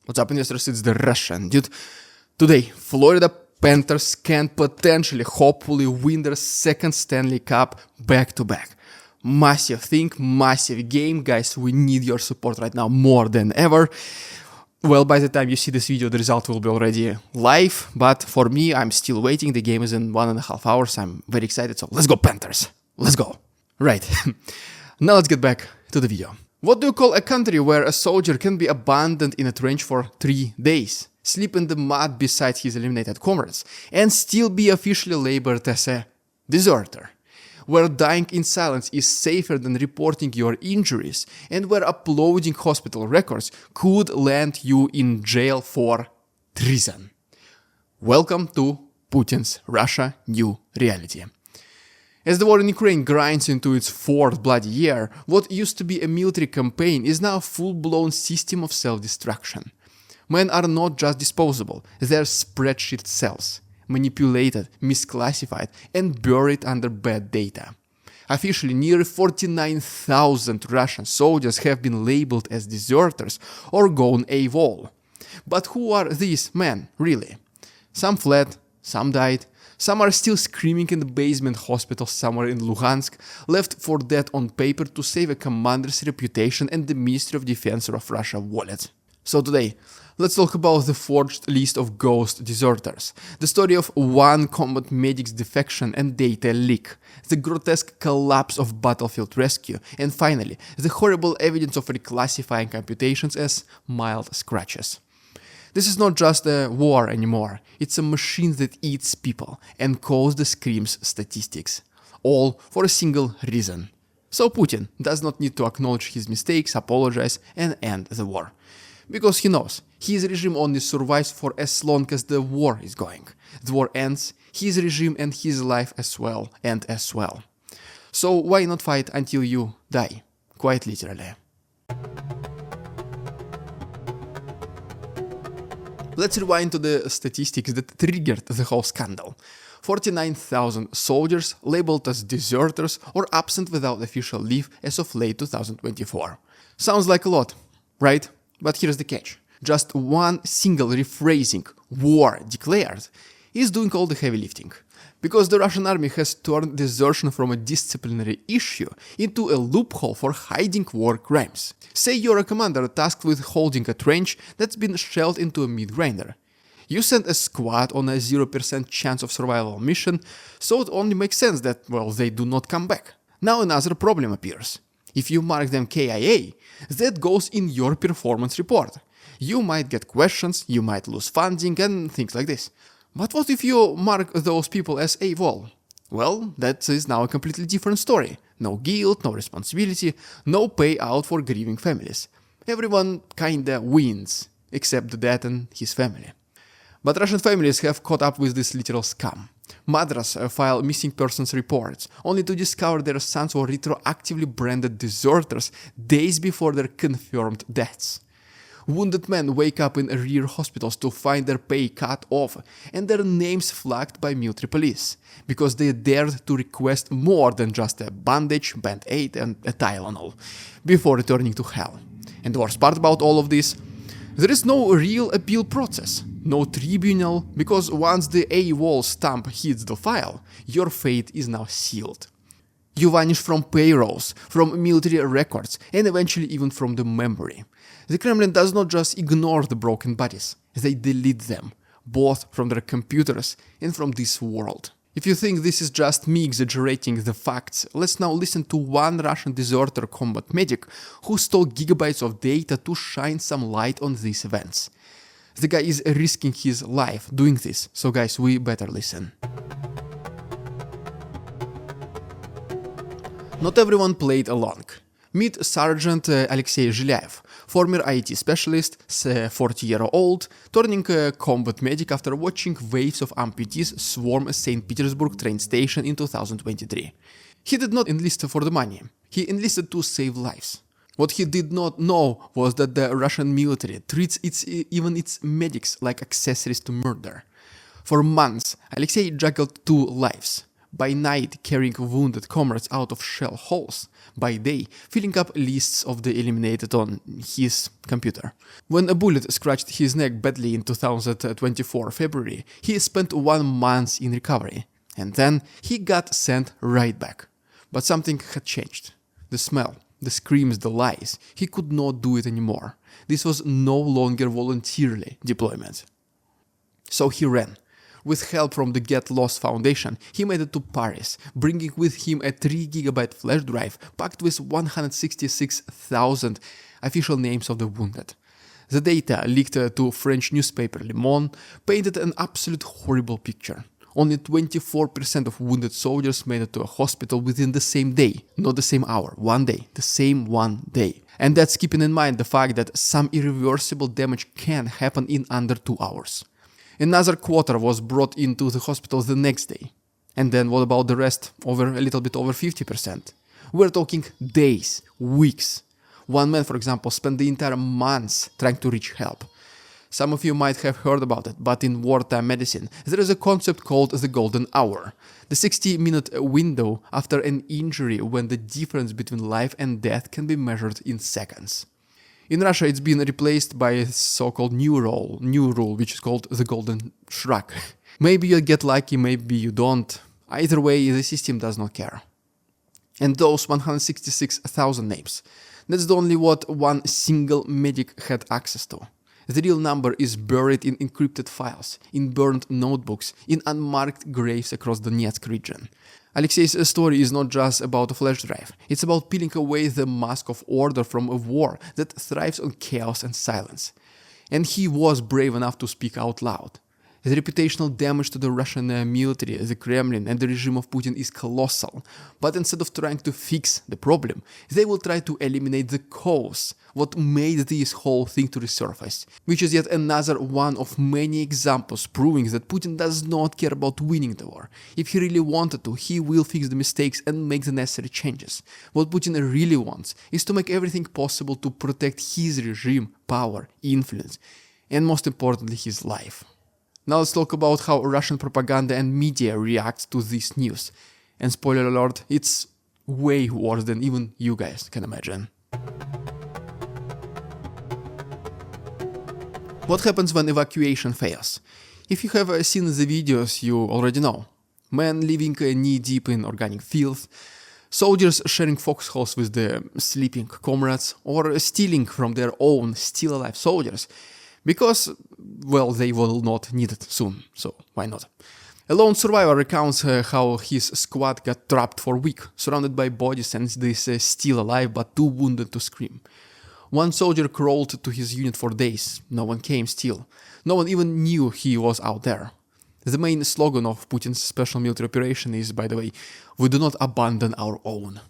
What's up, investors? It's the Russian dude. Today, Florida Panthers can potentially, hopefully, win their second Stanley Cup back-to-back. Massive thing, massive game. Guys, we need your support right now more than ever. Well, by the time you see this video, the result will be already live. But for me, I'm still waiting. The game is in 1.5 hours. I'm very excited. So let's go, Panthers. Let's go. Right. Now let's get back to the video. What do you call a country where a soldier can be abandoned in a trench for 3 days, sleep in the mud beside his eliminated comrades, and still be officially labeled as a deserter? Where dying in silence is safer than reporting your injuries, and where uploading hospital records could land you in jail for treason. Welcome to Putin's Russia New Reality. As the war in Ukraine grinds into its 4th bloody year, what used to be a military campaign is now a full-blown system of self-destruction. Men are not just disposable, they're spreadsheet cells, manipulated, misclassified, and buried under bad data. Officially, nearly 49,000 Russian soldiers have been labeled as deserters or gone AWOL. But who are these men, really? Some fled, some died. Some are still screaming in the basement hospital somewhere in Luhansk, left for dead on paper to save a commander's reputation and the Ministry of Defense of Russia wallet. So today, let's talk about the forged list of ghost deserters, the story of one combat medic's defection and data leak, the grotesque collapse of battlefield rescue, and finally, the horrible evidence of reclassifying computations as mild scratches. This is not just a war anymore, it's a machine that eats people and calls the screams statistics. All for a single reason. So Putin does not need to acknowledge his mistakes, apologize, and end the war. Because he knows his regime only survives for as long as the war is going. The war ends, his regime and his life as well end as well. So why not fight until you die? Quite literally. Let's rewind to the statistics that triggered the whole scandal. 49,000 soldiers labeled as deserters or absent without official leave as of late 2024. Sounds like a lot, right? But here's the catch. Just one single rephrasing, war declared, is doing all the heavy lifting. Because the Russian army has turned desertion from a disciplinary issue into a loophole for hiding war crimes. Say you're a commander tasked with holding a trench that's been shelled into a meat grinder. You send a squad on a 0% chance of survival mission, so it only makes sense that, well, they do not come back. Now another problem appears. If you mark them KIA, that goes in your performance report. You might get questions, you might lose funding and things like this. But what if you mark those people as AWOL? Well, that is now a completely different story. No guilt, no responsibility, no payout for grieving families. Everyone kinda wins, except the dad and his family. But Russian families have caught up with this literal scam. Mothers file missing persons reports, only to discover their sons were retroactively branded deserters days before their confirmed deaths. Wounded men wake up in rear hospitals to find their pay cut off and their names flagged by military police, because they dared to request more than just a bandage, band-aid and a Tylenol before returning to hell. And the worst part about all of this, there is no real appeal process, no tribunal, because once the AWOL stamp hits the file, your fate is now sealed. You vanish from payrolls, from military records, and eventually even from the memory. The Kremlin does not just ignore the broken bodies, they delete them, both from their computers and from this world. If you think this is just me exaggerating the facts, let's now listen to one Russian deserter combat medic who stole gigabytes of data to shine some light on these events. The guy is risking his life doing this, so guys, we better listen. Not everyone played along. Meet Sergeant Alexei Zhilyaev, former IT specialist, 40-year-old, turning a combat medic after watching waves of amputees swarm a St. Petersburg train station in 2023. He did not enlist for the money, he enlisted to save lives. What he did not know was that the Russian military treats even its medics like accessories to murder. For months, Alexei juggled 2 lives, by night carrying wounded comrades out of shell holes, by day filling up lists of the eliminated on his computer. When a bullet scratched his neck badly in 2024 February, he spent 1 month in recovery, and then he got sent right back. But something had changed. The smell, the screams, the lies. He could not do it anymore. This was no longer voluntarily deployment. So he ran. With help from the Get Lost Foundation, he made it to Paris, bringing with him a 3 GB flash drive packed with 166,000 official names of the wounded. The data, leaked to French newspaper Le Monde, painted an absolute horrible picture. Only 24% of wounded soldiers made it to a hospital within the same day, not the same hour, one day, the same one day. And that's keeping in mind the fact that some irreversible damage can happen in under 2 hours. Another quarter was brought into the hospital the next day. And then what about the rest, a little bit over 50%? We're talking days, weeks. One man, for example, spent the entire months trying to reach help. Some of you might have heard about it, but in wartime medicine, there is a concept called the golden hour. The 60-minute window after an injury when the difference between life and death can be measured in seconds. In Russia, it's been replaced by a so-called new rule, which is called the golden shrug. Maybe you get lucky, maybe you don't. Either way, the system does not care. And those 166,000 names, that's only what one single medic had access to. The real number is buried in encrypted files, in burned notebooks, in unmarked graves across the Donetsk region. Alexei's story is not just about a flash drive, it's about peeling away the mask of order from a war that thrives on chaos and silence. And he was brave enough to speak out loud. The reputational damage to the Russian military, the Kremlin and the regime of Putin is colossal, but instead of trying to fix the problem, they will try to eliminate the cause, what made this whole thing to resurface, which is yet another one of many examples proving that Putin does not care about winning the war. If he really wanted to, he will fix the mistakes and make the necessary changes. What Putin really wants is to make everything possible to protect his regime, power, influence, and most importantly his life. Now let's talk about how Russian propaganda and media react to this news. And spoiler alert, it's way worse than even you guys can imagine. What happens when evacuation fails? If you have seen the videos, you already know. Men living knee-deep in organic filth, soldiers sharing foxholes with the sleeping comrades, or stealing from their own still-alive soldiers, because, well, they will not need it soon, so why not? A lone survivor recounts how his squad got trapped for a week, surrounded by bodies and this still alive but too wounded to scream. One soldier crawled to his unit for days, no one came still, no one even knew he was out there. The main slogan of Putin's special military operation is, by the way, "We do not abandon our own."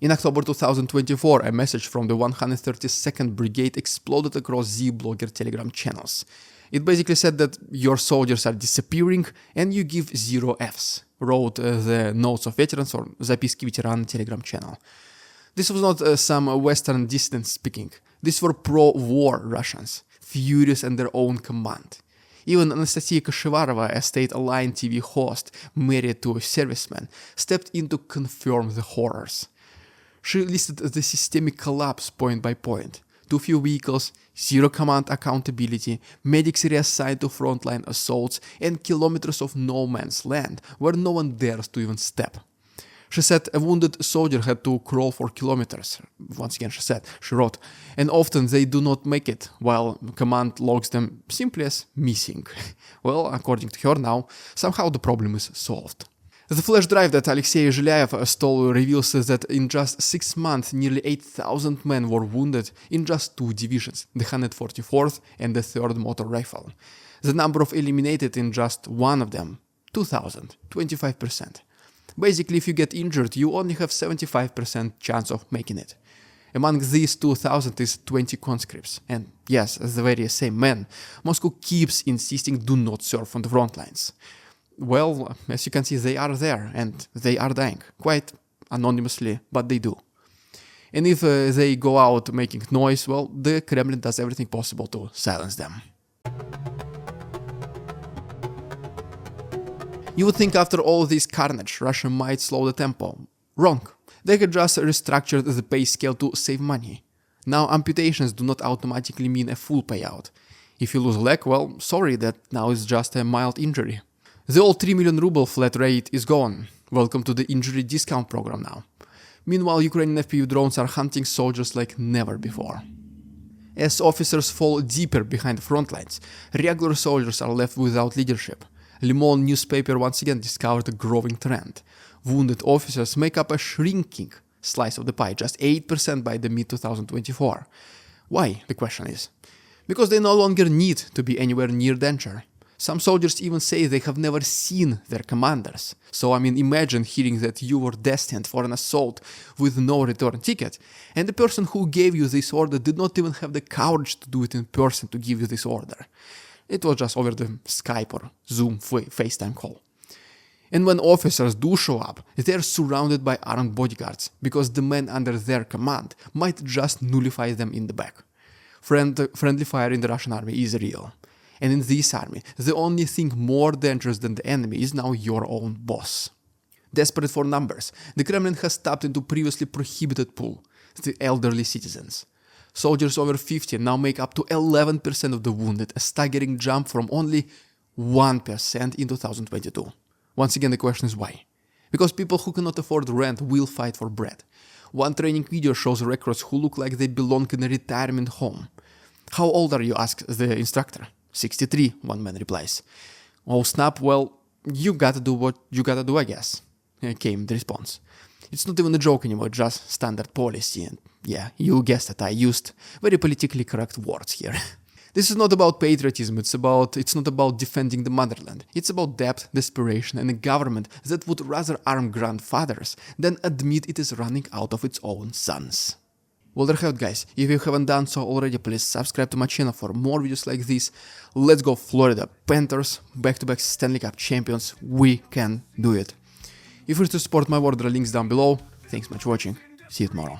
In October 2024, a message from the 132nd Brigade exploded across Z-Blogger Telegram channels. It basically said that your soldiers are disappearing and you give 0 Fs, wrote the Notes of Veterans or Записки ветерана Telegram channel. This was not some Western dissidents speaking. These were pro-war Russians, furious at their own command. Even Anastasia Kashivarova, a state-aligned TV host married to a serviceman, stepped in to confirm the horrors. She listed the systemic collapse point by point. Too few vehicles, zero command accountability, medics reassigned to frontline assaults, and kilometers of no man's land where no one dares to even step. She said a wounded soldier had to crawl for kilometers. Once again, she wrote, and often they do not make it, while command logs them simply as missing. Well, according to her now, somehow the problem is solved. The flash drive that Alexei Zhilyaev stole reveals that in just 6 months, nearly 8,000 men were wounded in just 2 divisions, the 144th and the 3rd Motor Rifle. The number of eliminated in just one of them, 2,000, 25%. Basically, if you get injured, you only have 75% chance of making it. Among these 2,000 is 20 conscripts, and yes, as the very same men, Moscow keeps insisting do not serve on the front lines. Well, as you can see, they are there, and they are dying, quite anonymously, but they do. And if they go out making noise, well, the Kremlin does everything possible to silence them. You would think after all this carnage, Russia might slow the tempo. Wrong. They had just restructured the pay scale to save money. Now amputations do not automatically mean a full payout. If you lose a leg, well, sorry, that now is just a mild injury. The old 3 million ruble flat rate is gone. Welcome to the injury discount program now. Meanwhile, Ukrainian FPV drones are hunting soldiers like never before. As officers fall deeper behind the front lines, regular soldiers are left without leadership. Le Monde newspaper once again discovered a growing trend. Wounded officers make up a shrinking slice of the pie, just 8% by the mid-2024. Why, the question is? Because they no longer need to be anywhere near danger. Some soldiers even say they have never seen their commanders. So imagine hearing that you were destined for an assault with no return ticket, and the person who gave you this order did not even have the courage to do it in person to give you this order. It was just over the Skype or Zoom FaceTime call. And when officers do show up, they are surrounded by armed bodyguards, because the men under their command might just nullify them in the back. Friendly fire in the Russian army is real. And in this army, the only thing more dangerous than the enemy is now your own boss. Desperate for numbers, the Kremlin has tapped into previously prohibited pool, the elderly citizens. Soldiers over 50 now make up to 11% of the wounded, a staggering jump from only 1% in 2022. Once again, the question is why? Because people who cannot afford rent will fight for bread. One training video shows recruits who look like they belong in a retirement home. How old are you? Asks the instructor. 63, one man replies. Oh snap, well, you gotta do what you gotta do, I guess, came the response. It's not even a joke anymore, just standard policy, and yeah, you guessed it, I used very politically correct words here. This is not about patriotism, it's not about defending the motherland. It's about debt, desperation, and a government that would rather arm grandfathers than admit it is running out of its own sons. Well, there you have it, guys. If you haven't done so already, please subscribe to my channel for more videos like this. Let's go Florida Panthers, back-to-back Stanley Cup champions. We can do it. If you wish to support my work, there are links down below. Thanks much for watching. See you tomorrow.